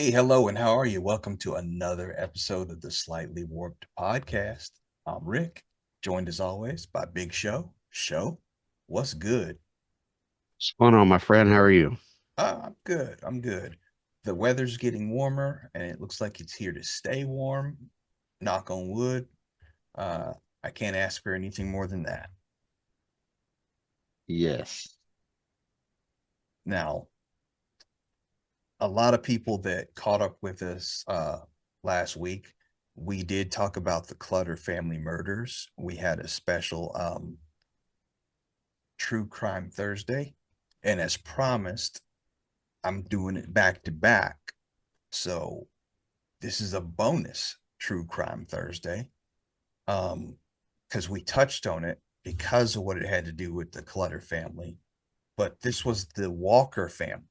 Hey, hello, and how are you? Welcome to another episode of the Slightly Warped podcast. I'm Rick, joined as always by Big Show. Show, what's good? What's going on, my friend? How are you? I'm good. I'm good. The weather's getting warmer, and it looks like it's here to stay warm. Knock on wood. Uh, I can't ask for anything more than that. Yes. Now, a lot of people that caught up with us last week, we did talk about the Clutter family murders. We had a special True Crime Thursday. And as promised, I'm doing it back to back. So this is a bonus True Crime Thursday. Because we touched on it because of what it had to do with the Clutter family. But this was the Walker family,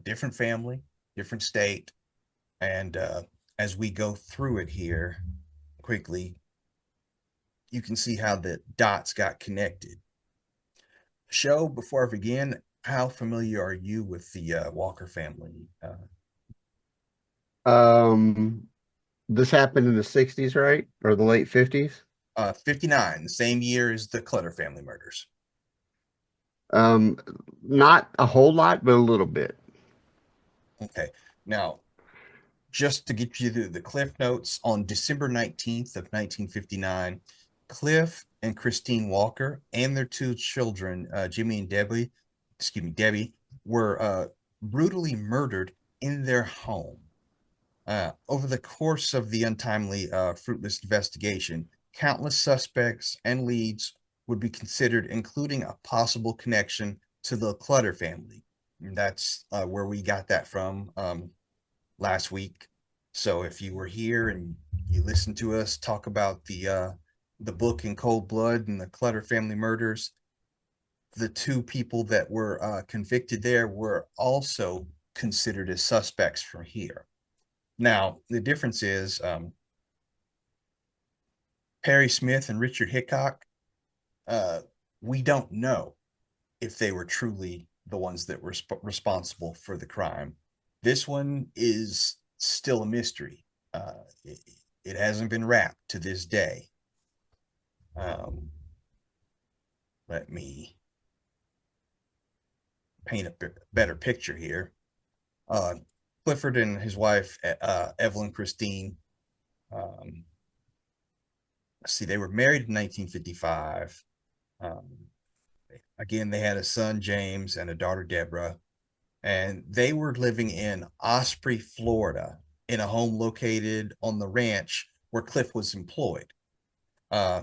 different family, different state. And as we go through it here quickly, you can see how the dots got connected. Show, before I begin, how familiar are you with the Walker family? Um, this happened in the 60s, right? Or the late 50s? 59, the same year as the Clutter family murders. Um, Not a whole lot, but a little bit. Okay. Now, just to get you the Cliff Notes, on December 19th of 1959, Cliff and Christine Walker and their two children, Jimmy and Debbie, were brutally murdered in their home. Over the course of the untimely, fruitless investigation, countless suspects and leads would be considered, including a possible connection to the Clutter family. And that's where we got that from last week. So if you were here and you listened to us talk about the book in cold blood and the Clutter family murders, the two people that were convicted there were also considered as suspects from here. Now, the difference is Perry Smith and Richard Hickok, uh, we don't know if they were truly the ones that were responsible for the crime. This one is still a mystery. It, it hasn't been wrapped to this day. Um, Let me paint a better picture here. Uh, Clifford and his wife, Evelyn Christine, um, let's see, they were married in 1955. Um, Again, they had a son, James, and a daughter, Deborah, and they were living in Osprey, Florida, in a home located on the ranch where Cliff was employed. Uh,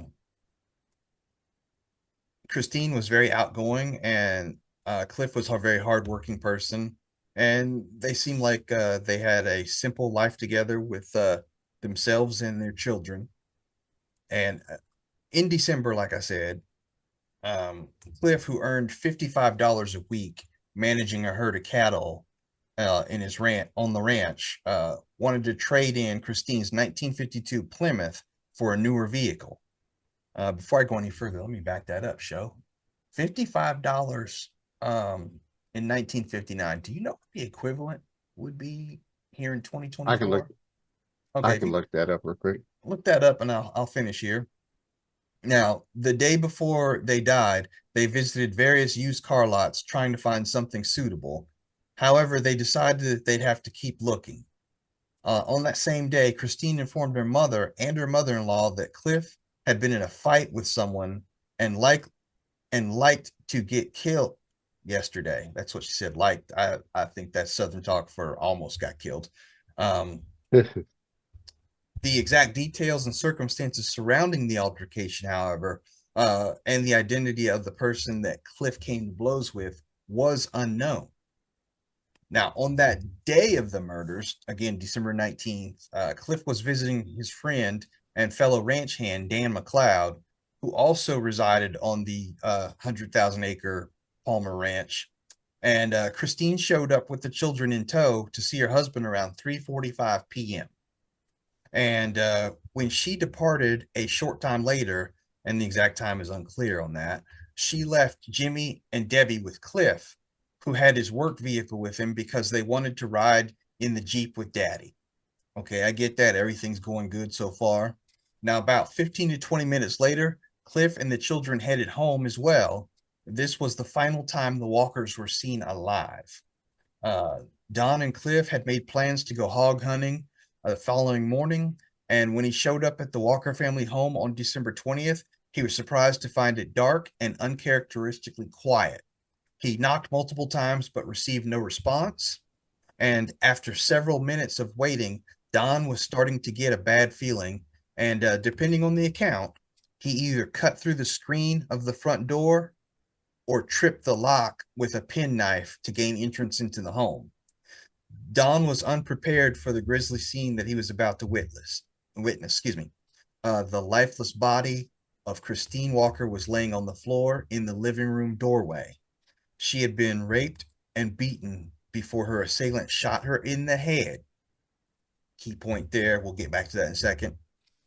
Christine was very outgoing, and Cliff was a very hardworking person. And they seemed like they had a simple life together with themselves and their children. And in December, like I said, Cliff, who earned $55 a week managing a herd of cattle in his ranch on the ranch, wanted to trade in Christine's 1952 Plymouth for a newer vehicle. Before I go any further, let me back that up. Show $55 in 1959. Do you know what the equivalent would be here in I can look 2024? Okay, I if can you look that up real quick. look that up, and I'll finish here. Now, the day before they died, they visited various used car lots trying to find something suitable. However, they decided that they'd have to keep looking. On that same day, Christine informed her mother and her mother-in-law that Cliff had been in a fight with someone and liked to get killed yesterday. That's what she said. Liked. I think that's Southern talk for almost got killed. Um, the exact details and circumstances surrounding the altercation, however, and the identity of the person that Cliff came to blows with was unknown. Now, on that day of the murders, again, December 19th, Cliff was visiting his friend and fellow ranch hand, Dan McLeod, who also resided on the 100,000 acre Palmer Ranch. And Christine showed up with the children in tow to see her husband around 3:45 p.m. And when she departed a short time later, and the exact time is unclear on that, she left Jimmy and Debbie with Cliff, who had his work vehicle with him because they wanted to ride in the Jeep with Daddy. Okay, I get that. Everything's going good so far. Now, about 15 to 20 minutes later, Cliff and the children headed home as well. This was the final time the Walkers were seen alive. Uh, Don and Cliff had made plans to go hog hunting the following morning, and when he showed up at the Walker family home on December 20th, he was surprised to find it dark and uncharacteristically quiet. He knocked multiple times but received no response. And after several minutes of waiting, Don was starting to get a bad feeling. And depending on the account, he either cut through the screen of the front door or tripped the lock with a penknife to gain entrance into the home. Don was unprepared for the grisly scene that he was about to witness. Excuse me. The lifeless body of Christine Walker was laying on the floor in the living room doorway. She had been raped and beaten before her assailant shot her in the head. Key point there. We'll get back to that in a second.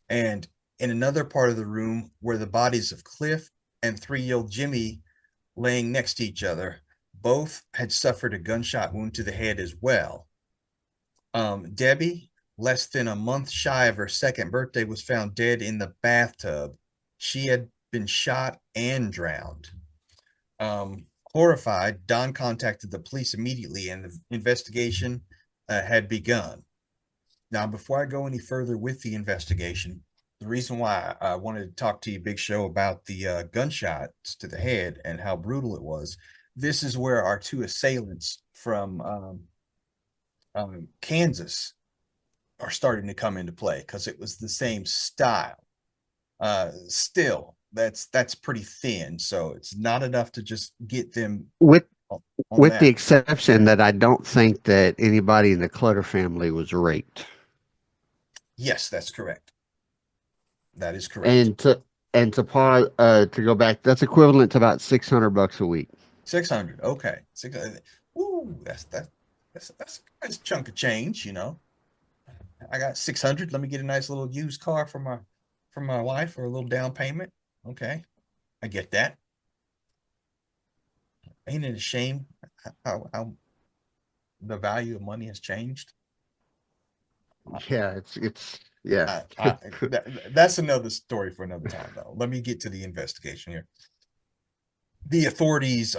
And in another part of the room were the bodies of Cliff and 3-year-old Jimmy laying next to each other. Both had suffered a gunshot wound to the head as well. Debbie, less than a month shy of her second birthday, was found dead in the bathtub. She had been shot and drowned. Horrified, Don contacted the police immediately, and the investigation had begun. Now, before I go any further with the investigation, the reason why I wanted to talk to you, Big Show, about the gunshots to the head and how brutal it was, this is where our two assailants from Kansas are starting to come into play because it was the same style. Still, that's pretty thin, so it's not enough to just get them With on with the that. exception that I don't think that anybody in the Clutter family was raped. Yes, that's correct. That is correct. And to pause to go back, that's equivalent to about $600 a week. 600. Okay. Ooh, that's a nice chunk of change, you know. I got 600. Let me get a nice little used car for my wife for a little down payment. Okay. I get that. Ain't it a shame how the value of money has changed? Yeah, it's yeah. That's another story for another time, though. Let me get to the investigation here. The authorities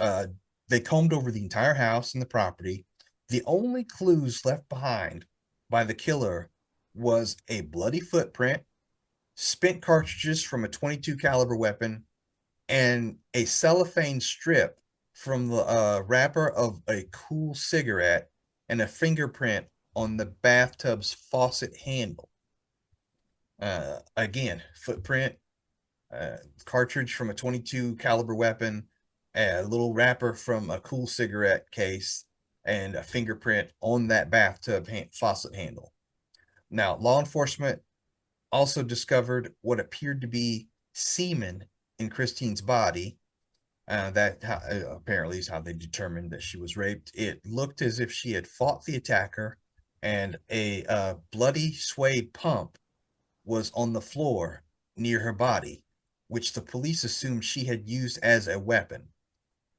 they combed over the entire house and the property. The only clues left behind by the killer was a bloody footprint, spent cartridges from a 22 caliber weapon, and a cellophane strip from the wrapper of a cool cigarette and a fingerprint on the bathtub's faucet handle. Again, footprint, cartridge from a 22 caliber weapon, a little wrapper from a cool cigarette case, and a fingerprint on that bathtub faucet handle. Now, law enforcement also discovered what appeared to be semen in Christine's body. That apparently is how they determined that she was raped. It looked as if she had fought the attacker, and a bloody suede pump was on the floor near her body, which the police assumed she had used as a weapon.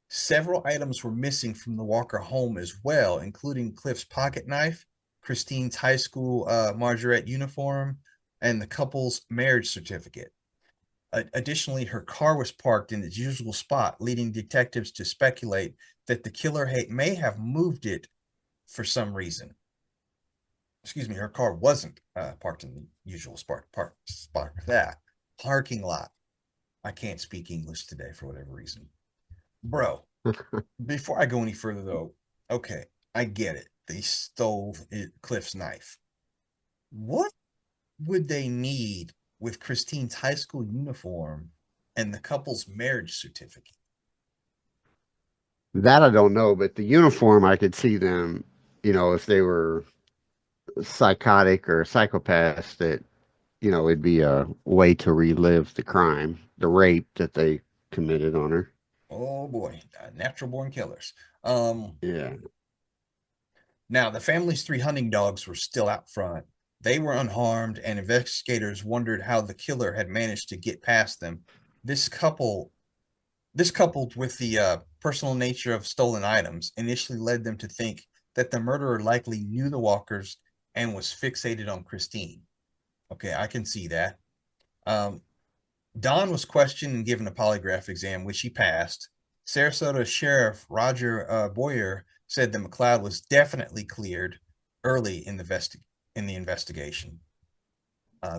Several items were missing from the Walker home as well, including Cliff's pocket knife, Christine's high school Margarette uniform, and the couple's marriage certificate. Additionally, her car was parked in its usual spot, leading detectives to speculate that the killer may have moved it for some reason. Excuse me, her car wasn't parked in the usual spot that parking lot. I can't speak English today for whatever reason. Bro, before I go any further though, okay, I get it. They stole Cliff's knife. What would they need with Christine's high school uniform and the couple's marriage certificate? That I don't know, but the uniform I could see them, if they were psychotic or psychopaths, that it'd be a way to relive the crime, the rape that they committed on her. Oh boy, natural born killers. Yeah. Now the family's 3 hunting dogs were still out front. They were unharmed, and investigators wondered how the killer had managed to get past them. This couple This coupled with the personal nature of stolen items initially led them to think that the murderer likely knew the walkers and was fixated on Christine. Okay, I can see that. Um, Don was questioned and given a polygraph exam, which he passed. Sarasota Sheriff Roger Boyer said that McLeod was definitely cleared early in the investigation.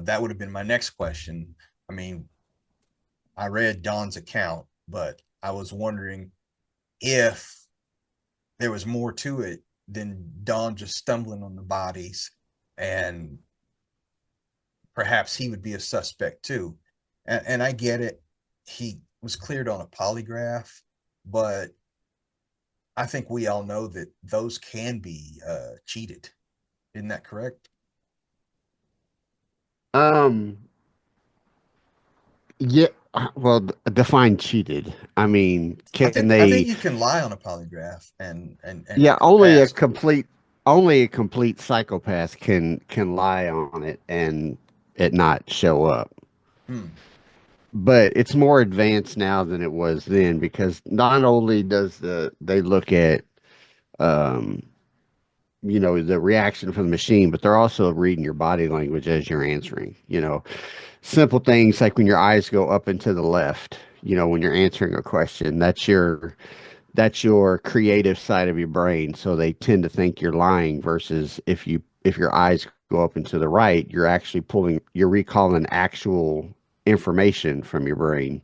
That would have been my next question. I mean, I read Don's account, but I was wondering if there was more to it than Don just stumbling on the bodies, and perhaps he would be a suspect too. And I get it. He was cleared on a polygraph, but I think we all know that those can be cheated. Isn't that correct? Um, yeah, well, define cheated. I mean, can I think they, you can lie on a polygraph yeah, and pass. only a complete psychopath can lie on it and it not show up. Hmm. But it's more advanced now than it was then because not only does they look at um the reaction from the machine, but they're also reading your body language as you're answering. Simple things like when your eyes go up and to the left, when you're answering a question, that's your creative side of your brain. So they tend to think you're lying versus if your eyes go up and to the right, you're recalling actual information from your brain.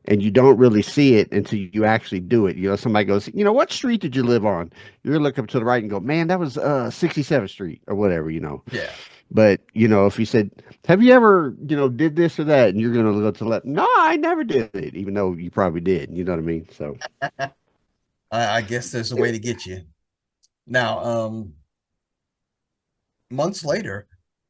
And you don't really see it until you actually do it. Somebody goes, what street did you live on? You look up to the right and go, man, that was 67th Street or whatever. Yeah. But if you said, have you ever, did this or that, and you're gonna go to the left, no, I never did it, even though you probably did. You know what I mean? So I guess there's a way to get you. Now, months later,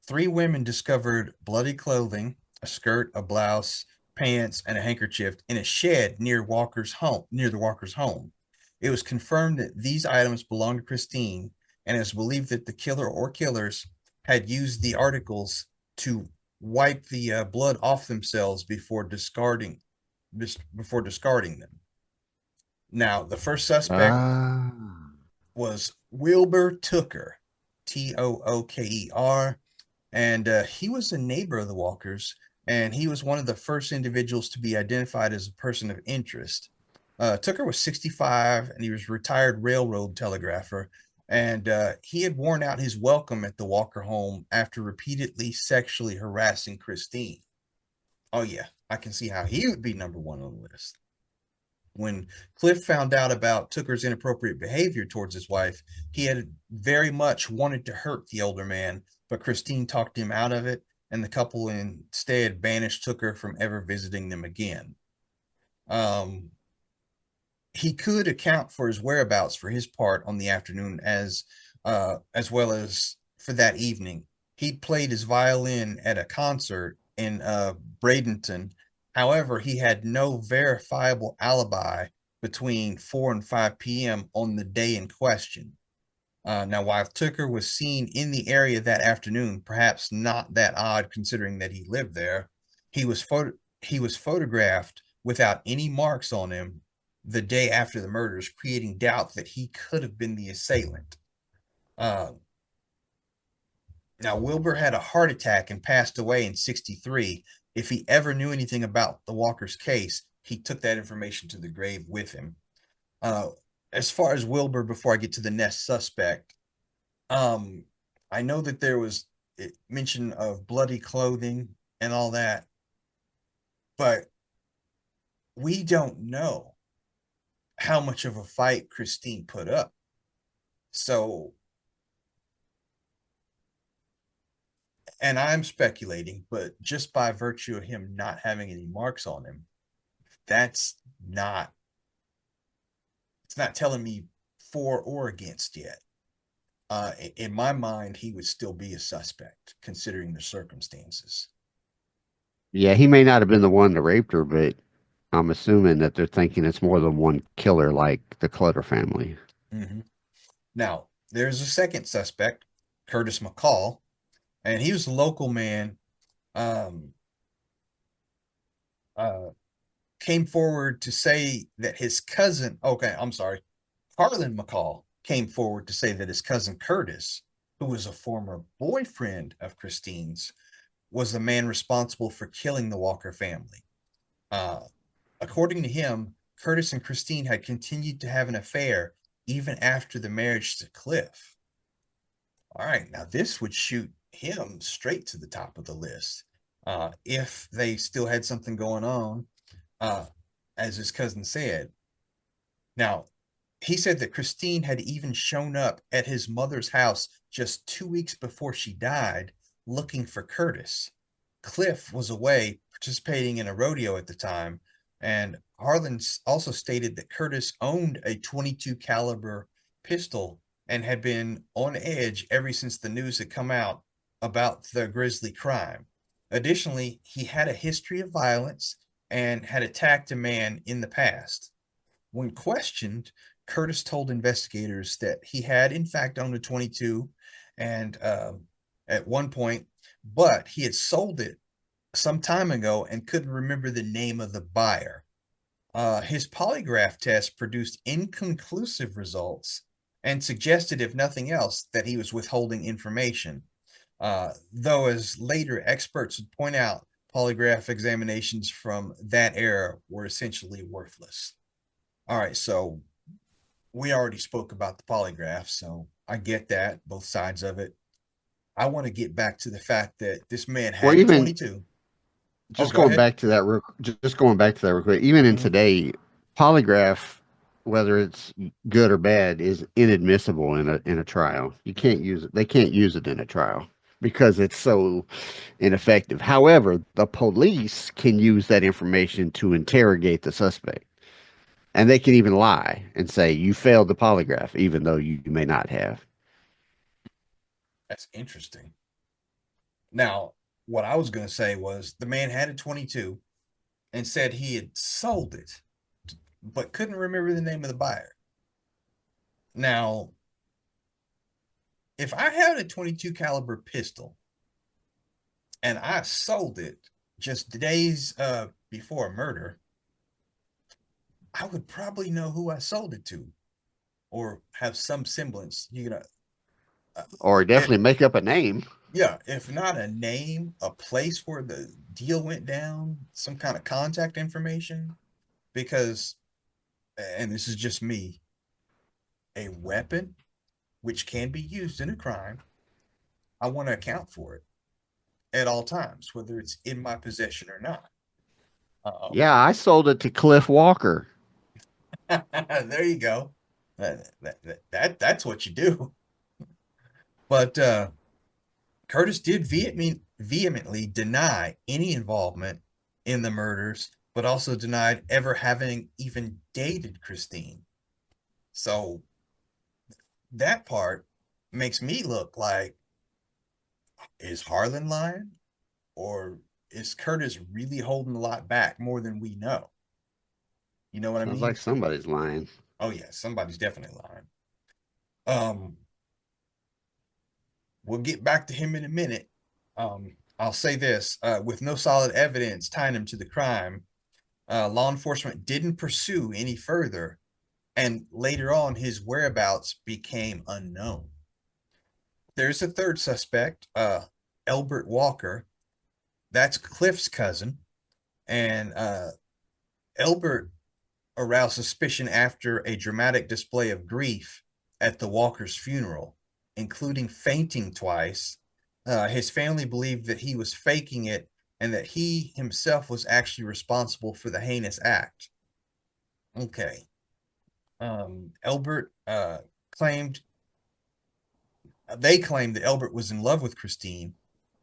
three women discovered bloody clothing, a skirt, a blouse, pants, and a handkerchief in a shed near the Walker's home. It was confirmed that these items belonged to Christine, and it was believed that the killer or killers had used the articles to wipe the blood off themselves before discarding them. Now, the first suspect ah, was Wilbur Tooker, Tooker, and he was a neighbor of the Walkers, and he was one of the first individuals to be identified as a person of interest. Tooker was 65, and he was a retired railroad telegrapher, and he had worn out his welcome at the Walker home after repeatedly sexually harassing Christine. Oh yeah, I can see how he would be number one on the list. When Cliff found out about Tooker's inappropriate behavior towards his wife, he had very much wanted to hurt the older man, but Christine talked him out of it, and the couple instead banished Tooker from ever visiting them again. Um, he could account for his whereabouts for his part on the afternoon as well as for that evening. He played his violin at a concert in Bradenton. However, he had no verifiable alibi between 4 and 5 p.m. on the day in question. Now, while Tooker was seen in the area that afternoon, perhaps not that odd considering that he lived there, he was he was photographed without any marks on him the day after the murders, creating doubt that he could have been the assailant. Uh, Now, Wilbur had a heart attack and passed away in 63. If he ever knew anything about the Walker's case, he took that information to the grave with him. Uh, as far as Wilbur, before I get to the next suspect, um, I know that there was mention of bloody clothing and all that, but we don't know how much of a fight Christine put up. So, and I'm speculating, but just by virtue of him not having any marks on him, that's not, it's not telling me for or against yet. In my mind, he would still be a suspect considering the circumstances. yeah, he may not have been the one that raped her, but I'm assuming that they're thinking it's more than one killer, like the Clutter family. Mm-hmm. Now, there's a second suspect, Curtis McCall, and he was a local man. Um, uh, Came forward to say that his cousin, okay, I'm sorry, Harlan McCall came forward to say that his cousin Curtis, who was a former boyfriend of Christine's, was the man responsible for killing the Walker family. Uh, According to him, Curtis and Christine had continued to have an affair even after the marriage to Cliff. All right, now this would shoot him straight to the top of the list. If they still had something going on, uh, as his cousin said. Now, he said that Christine had even shown up at his mother's house just 2 weeks before she died looking for Curtis. Cliff was away participating in a rodeo at the time, and Harlan also stated that Curtis owned a 22 caliber pistol and had been on edge ever since the news had come out about the grisly crime. Additionally, he had a history of violence and had attacked a man in the past. When questioned, Curtis told investigators that he had, in fact, owned a 22 and at one point, but he had sold it some time ago and couldn't remember the name of the buyer. His polygraph test produced inconclusive results and suggested, if nothing else, that he was withholding information. Though, as later experts would point out, polygraph examinations from that era were essentially worthless. All right, so we already spoke about the polygraph, so I get that, both sides of it. I want to get back to the fact that this man Or had a even 22. Oh, just go going ahead. back to that, just going back to that real quick. Even in Mm-hmm. today, polygraph, whether it's good or bad, is inadmissible in a trial. You can't use it. They can't use it in a trial because it's so ineffective. However, the police can use that information to interrogate the suspect. And they can even lie and say you failed the polygraph, even though you may not have. That's interesting. Now, what I was going to say was the man had a 22 and said he had sold it, but couldn't remember the name of the buyer. Now, if I had a 22 caliber pistol and I sold it just days before a murder, I would probably know who I sold it to or have some semblance. Uh, Or it, definitely make up a name. yeah, if not a name, a place where the deal went down, some kind of contact information, because, and this is just me, a weapon which can be used in a crime, I want to account for it at all times, whether it's in my possession or not. Um, Yeah, I sold it to Cliff Walker. there you go. That's what you do. But Curtis did vehemently deny any involvement in the murders, but also denied ever having even dated Christine. So that part makes me look like, is Harlan lying? Or is Curtis really holding a lot back more than we know? You know what I Sounds like mean? somebody's lying. Oh yeah, somebody's definitely lying. Um, we'll get back to him in a minute. I'll say this: with no solid evidence tying him to the crime, law enforcement didn't pursue any further, and later on, his whereabouts became unknown. There's a third suspect, Elbert Walker. That's Cliff's cousin, and Elbert aroused suspicion after a dramatic display of grief at the Walker's funeral, including fainting twice. His family believed that he was faking it and that he himself was actually responsible for the heinous act. Okay. Elbert claimed, they claimed that Elbert was in love with Christine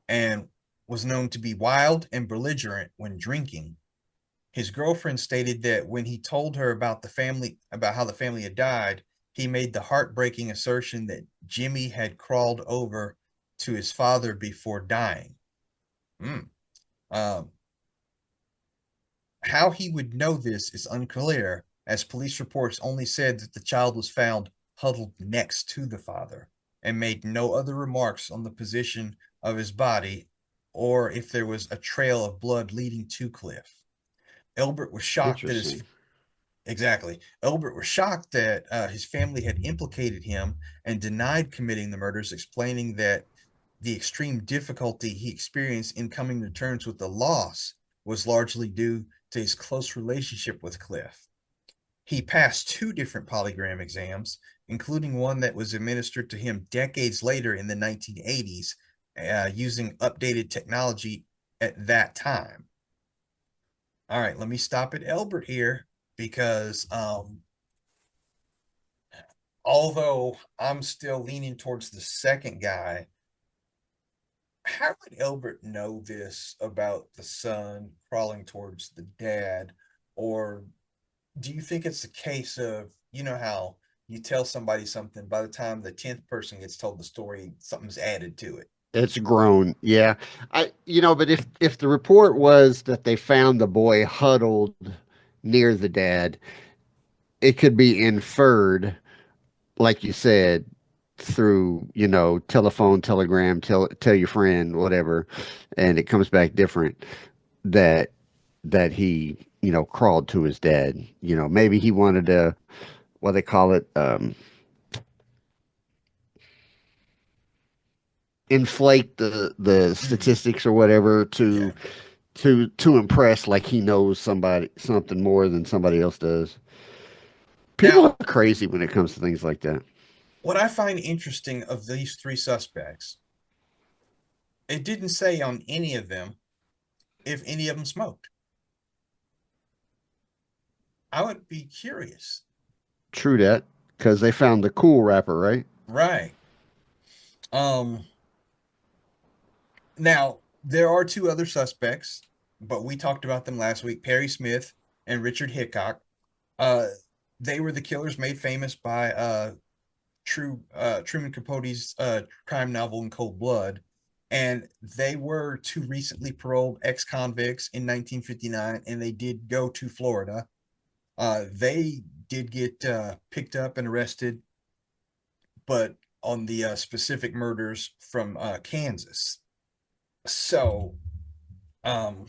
and was known to be wild and belligerent when drinking. His girlfriend stated that when he told her about how the family had died, he made the heartbreaking assertion that Jimmy had crawled over to his father before dying. Mm. Um, how he would know this is unclear, as police reports only said that the child was found huddled next to the father and made no other remarks on the position of his body or if there was a trail of blood leading to Cliff. Elbert was shocked that his Interesting. Exactly. Elbert was shocked that his family had implicated him and denied committing the murders, explaining that the extreme difficulty he experienced in coming to terms with the loss was largely due to his close relationship with Cliff. He passed two different polygram exams, including one that was administered to him decades later in the 1980s using updated technology at that time. All right, let me stop at Elbert here because although I'm still leaning towards the second guy, how would Elbert know this about the son crawling towards the dad? Or do you think it's a case of, you know, how you tell somebody something, by the time the 10th person gets told the story, something's added to it? It's grown. Yeah. But if the report was that they found the boy huddled near the dad, it could be inferred, like you said, through, telephone, telegram, tell your friend, whatever, and it comes back different that he, crawled to his dad. Maybe he wanted to, what they call it, inflate the statistics or whatever Yeah. to impress, like he knows something more than somebody else does. People Now, are crazy when it comes to things like that. what I find interesting of these three suspects, it didn't say on any of them if any of them smoked. I would be curious. True that, because they found the cool rapper, right? Right. Um, Now, there are two other suspects, but we talked about them last week, Perry Smith and Richard Hickok. Uh, they were the killers made famous by Truman Capote's crime novel in Cold Blood. And they were two recently paroled ex-convicts in 1959, and they did go to Florida. They did get picked up and arrested, but on the specific murders from Kansas. So, um,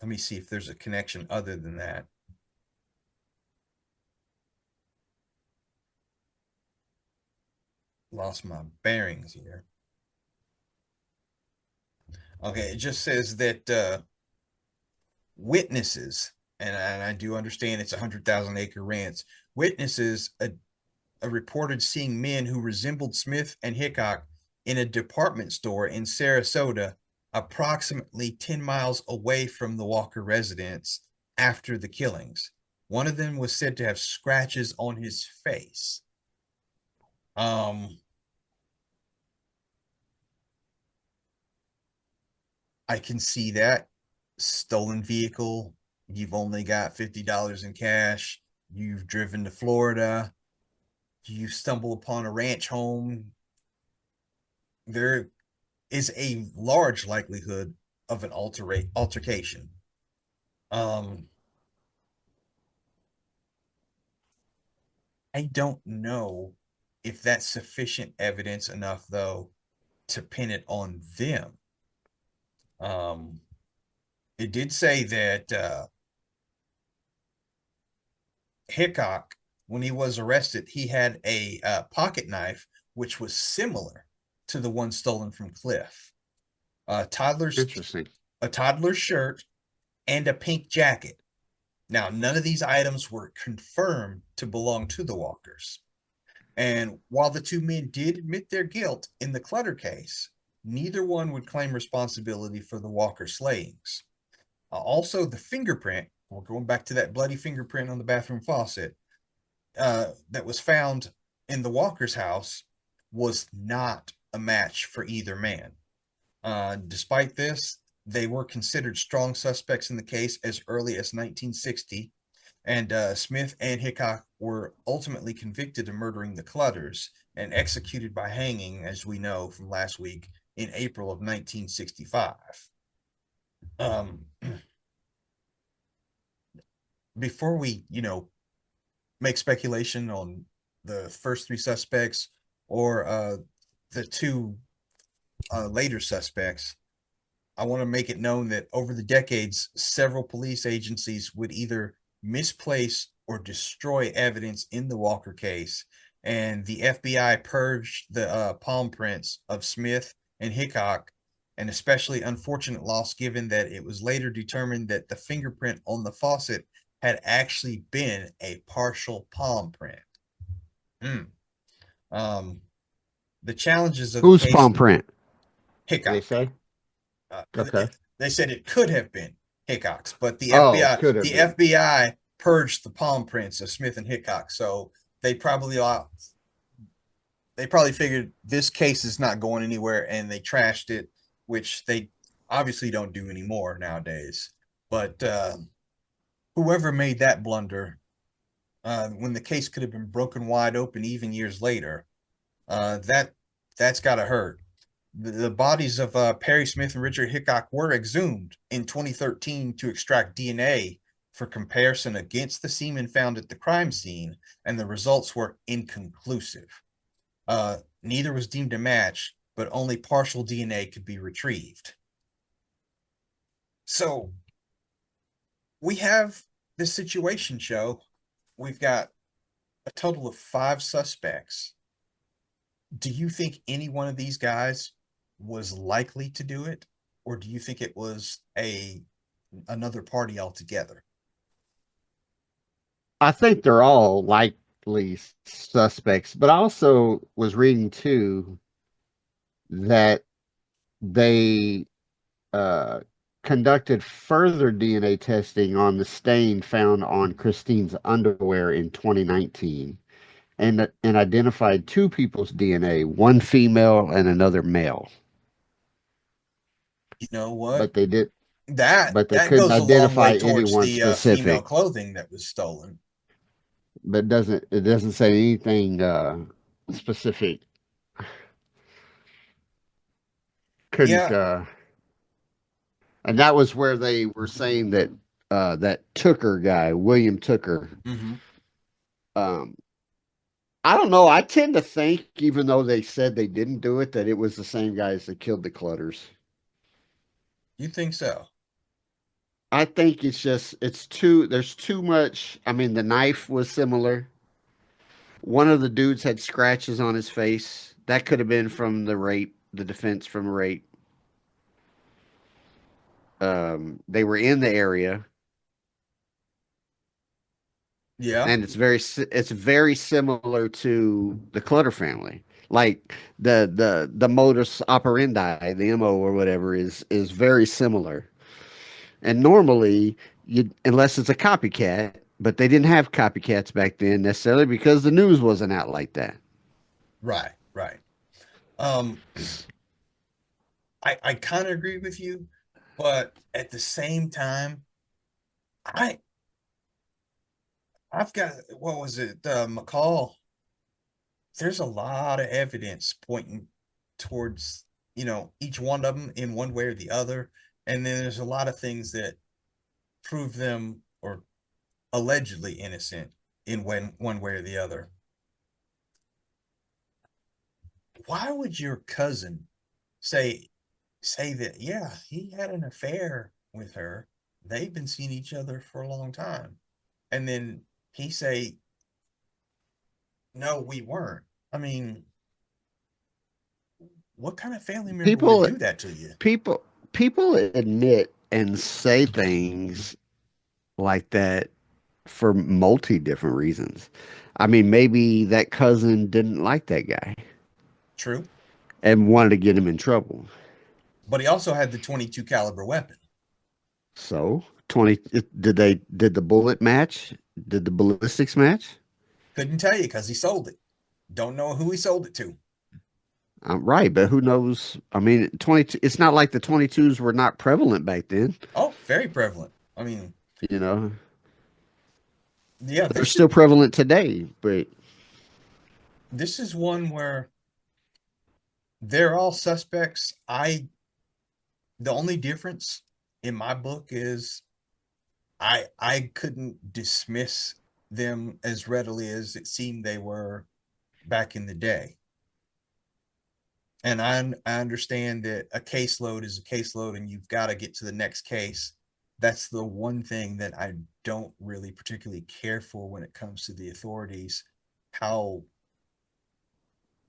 let me see if there's a connection other than that. Lost my bearings here. Okay, it just says that witnesses, and I do understand it's a 100,000 acre ranch. Witnesses reported seeing men who resembled Smith and Hickok in a department store in Sarasota, approximately 10 miles away from the Walker residence after the killings. One of them was said to have scratches on his face. Um, I can see that. Stolen vehicle, you've only got $50 in cash, you've driven to Florida, you stumble upon a ranch home. There is a large likelihood of an altercation. Um, I don't know if that's sufficient evidence enough, though, to pin it on them. Um, it did say that Hickok, when he was arrested, he had a pocket knife which was similar to the one stolen from Cliff. A toddler's Interesting. a toddler's shirt and a pink jacket. Now, none of these items were confirmed to belong to the Walkers. And while the two men did admit their guilt in the Clutter case, neither one would claim responsibility for the Walker slayings. Also, the fingerprint, we're going back to that bloody fingerprint on the bathroom faucet, that was found in the Walker's house was not a match for either man. Despite this, they were considered strong suspects in the case as early as 1960, and Smith and Hickok were ultimately convicted of murdering the Clutters and executed by hanging, as we know from last week, in April of 1965. Um, Before we, make speculation on the first three suspects or the two later suspects, I want to make it known that over the decades, several police agencies would either misplace or destroy evidence in the Walker case, and the FBI purged the palm prints of Smith and Hickok, an especially unfortunate loss given that it was later determined that the fingerprint on the faucet had actually been a partial palm print. Mm. Um, the challenges of the Whose case, palm print? Did they Hickok. say? Uh, Okay. they said it could have been Hickok's, but Oh, could have the been. FBI purged the palm prints of Smith and Hickok, so they probably they probably figured this case is not going anywhere, and they trashed it, which they obviously don't do anymore nowadays. But whoever made that blunder, when the case could have been broken wide open even years later, that's got to hurt. The bodies of Perry Smith and Richard Hickok were exhumed in 2013 to extract DNA for comparison against the semen found at the crime scene, and the results were inconclusive. Neither was deemed a match, but only partial DNA could be retrieved. So we have this situation show. We've got a total of 5 suspects. Do you think any one of these guys was likely to do it, or do you think it was a another party altogether? I think they're all likely suspects, but I also was reading too that they uh, conducted further DNA testing on the stain found on Christine's underwear in 2019 and identified two people's DNA, one female and another male. You know what? But they did, That but they that couldn't goes a long way identify towards anyone the female specific. clothing that was stolen. But it doesn't say anything specific. Couldn't Yeah. And that was where they were saying that that Tooker guy, William Tooker. Mm-hmm. Um, I don't know. I tend to think, even though they said they didn't do it, that it was the same guys that killed the Clutters. You think so? I think it's too. There's too much. I mean, the knife was similar. One of the dudes had scratches on his face. That could have been from the rape, the defense from rape. They were in the area, Yeah. and it's very similar to the Clutter family. Like the modus operandi, the MO or whatever is very similar. And normally, you unless it's a copycat, but they didn't have copycats back then necessarily because the news wasn't out like that. Right. Right. Um, I kind of agree with you, but at the same time, I I've got what was it, McCall? There's a lot of evidence pointing towards each one of them in one way or the other, and then there's a lot of things that prove them or allegedly innocent in one way or the other. Why would your cousin say say that, yeah, he had an affair with her, they've been seeing each other for a long time, and then he say, no, we weren't? I mean, what kind of family member would People do that to you? people people admit and say things like that for multi different reasons. I mean, maybe that cousin didn't like that guy True. and wanted to get him in trouble. But he also had the 22 caliber weapon. So, 20 did the bullet match? Did the ballistics match? Couldn't tell you because he sold it. Don't know who he sold it to. Right, but who knows? I mean, 22, it's not like the 22s were not prevalent back then, Oh, very prevalent. I mean, you know. yeah, They're still prevalent today, but this is one where they're all suspects. I The only difference in my book is I couldn't dismiss them as readily as it seemed they were back in the day. And I understand that a caseload is a caseload and you've got to get to the next case. that's the one thing that I don't really particularly care for when it comes to the authorities. How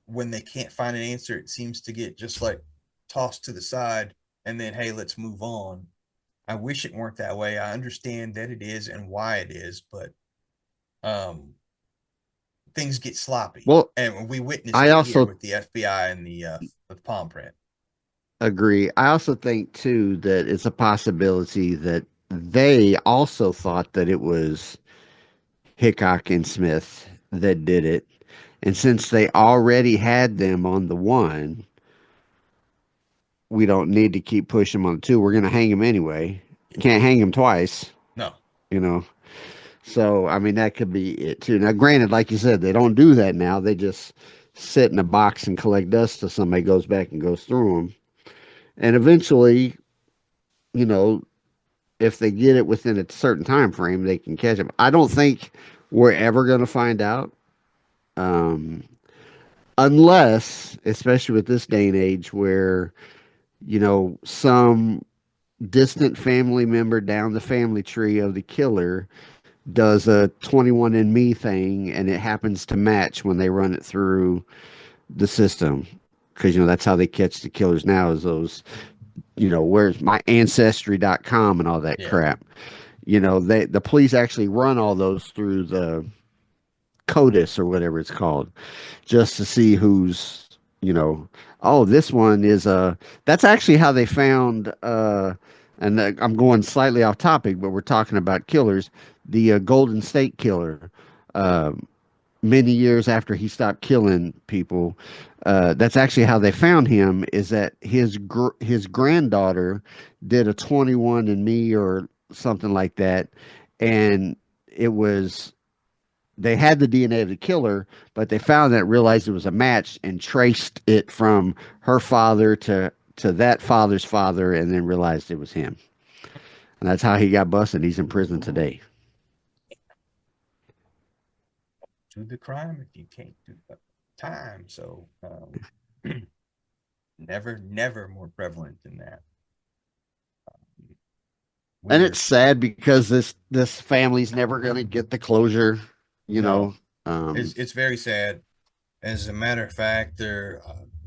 when they can't find an answer, it seems to get just like tossed to the side and then, hey, let's move on. I wish it weren't that way. I understand that it is and why it is, but um, things get sloppy. Well, And we witnessed I it here also with the FBI and the palm print. agree. I also think too that it's a possibility that they also thought that it was Hickok and Smith that did it. And since they already had them on the one, we don't need to keep pushing them on the two. We're going to hang them anyway. Can't hang them twice, No, you know. So, I mean, that could be it too. Now, granted, like you said, they don't do that now. They just sit in a box and collect dust till somebody goes back and goes through them. And eventually, you know, if they get it within a certain time frame, they can catch them. I don't think we're ever going to find out, um, unless, especially with this day and age, where some distant family member down the family tree of the killer does a 21 and Me thing, and it happens to match when they run it through the system. Because that's how they catch the killers now, is those, where's my ancestry.com and all that yeah, crap. The police actually run all those through the CODIS or whatever it's called, just to see who's, you know, oh, this one is that's actually how they found and I'm going slightly off topic, but we're talking about killers, the Golden State Killer. Um, Many years after he stopped killing people, that's actually how they found him. Is that his granddaughter did a 21 and Me or something like that, and it was they had the DNA of the killer, but they found that, realized it was a match, and traced it from her father to that father's father, and then realized it was him. And that's how he got busted. He's in prison today. do the crime if you can't do the time. So never more prevalent than that. And We it's are sad because this family's never going to get the closure, you no, know. Um, it's very sad. As a matter of fact,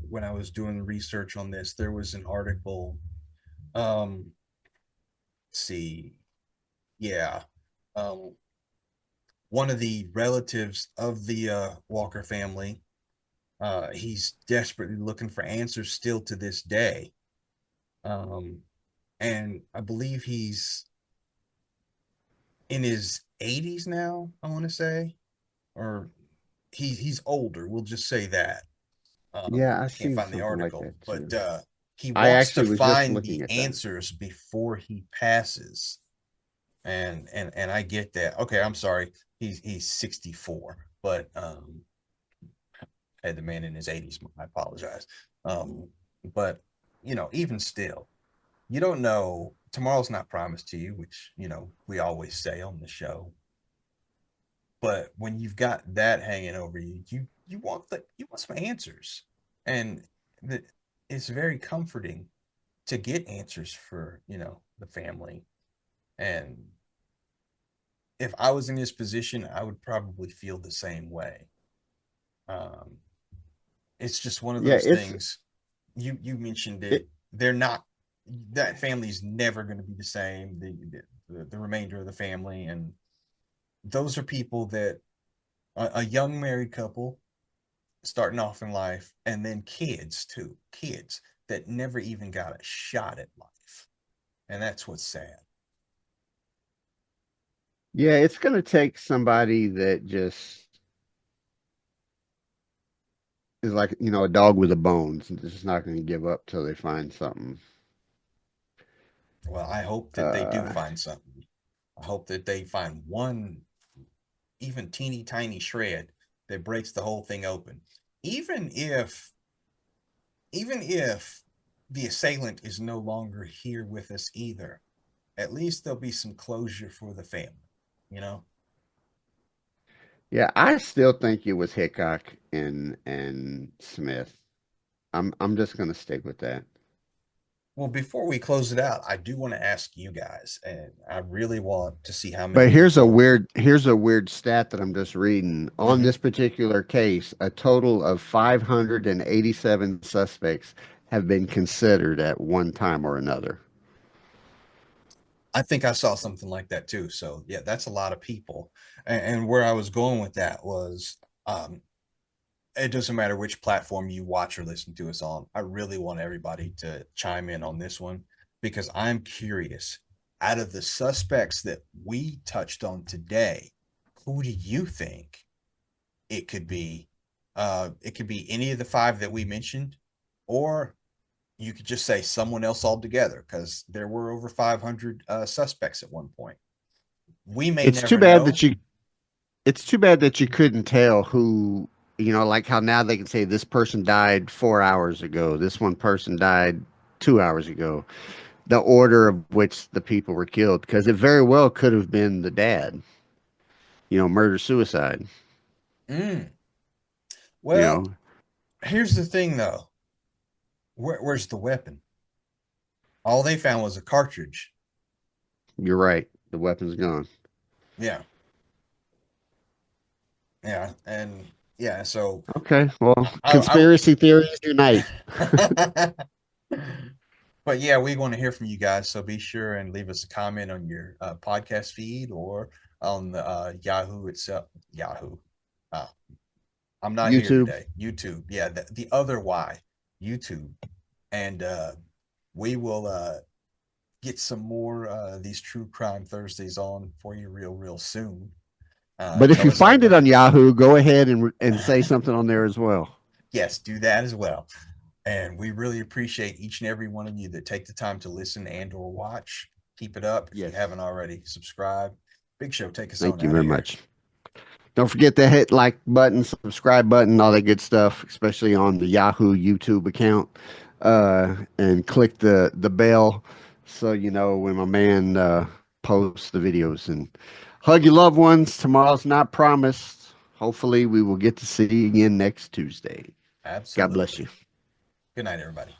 when I was doing research on this, there was an article. Let's see, yeah, um, one of the relatives of the Walker family. He's desperately looking for answers still to this day. Um, and I believe he's in his 80s now, I want to say, or he's older. We'll just say that. yeah, I I can't seen find the something like article, that but too. he I wants to actually was just find the looking at that. answers before he passes. And I get that. Okay, I'm sorry. He's 64, but had the man in his 80s. I apologize. Um, but even still, you don't know. Tomorrow's not promised to you, which we always say on the show. But when you've got that hanging over you, you want some answers, and the, it's very comforting to get answers for the family. And if I was in his position, I would probably feel the same way. Um, it's just one of Yeah, those it's things. You mentioned it. it. They're not. That family's never going to be the same. The remainder of the family, and those are people that a young married couple starting off in life, and then kids too, kids that never even got a shot at life, and that's what's sad. Yeah, it's going to take somebody that just is like, a dog with a bones, and just not going to give up till they find something. Well, I hope that they do Uh, find something. I hope that they find one even teeny tiny shred that breaks the whole thing open. Even if even if the assailant is no longer here with us either, at least there'll be some closure for the family, you know? yeah, I still think it was Hickok and Smith. I'm just going to stick with that. Well, before we close it out, I do want to ask you guys, and I really want to see how many But people. here's a weird stat that I'm just reading. On Mhm. this particular case, a total of 587 suspects have been considered at one time or another. I think I saw something like that too. So yeah, that's a lot of people. And where I was going with that was, um, it doesn't matter which platform you watch or listen to us on. I really want everybody to chime in on this one because I'm curious. Out of the suspects that we touched on today, who do you think it could be? It could be any of the five that we mentioned, or you could just say someone else altogether because there were over 500 suspects at one point. We may It's too never bad know. that you it's too bad that you couldn't tell who, like how now they can say this person died 4 hours ago, this one person died 2 hours ago, the order of which the people were killed, because it very well could have been the dad, murder suicide, Mm, you well, know. here's the thing though. Where's the weapon? All they found was a cartridge. You're right. The weapon's gone. Yeah, yeah, and yeah. So Okay. Well, I conspiracy theories unite. but yeah, we want to hear from you guys. So be sure and leave us a comment on your podcast feed or on the Yahoo itself. Yahoo. Uh, I'm not here YouTube. today. YouTube. Yeah, the other Y. YouTube. And we will get some more these True Crime Thursdays on for you real soon. But if Tell you us how it find it went. on Yahoo, go ahead and say something on there as well. Yes, do that as well. And we really appreciate each and every one of you that take the time to listen and or watch. Keep it up. If you Yes. haven't already, subscribe. Big Show, take us on Thank you out of very here. much. Don't forget to hit like button, subscribe button, all that good stuff, especially on the Yahoo YouTube account. And click the bell so you know when my man posts the videos. And hug your loved ones. Tomorrow's not promised. Hopefully, we will get to see you again next Tuesday. God bless you. Absolutely. Good night, everybody.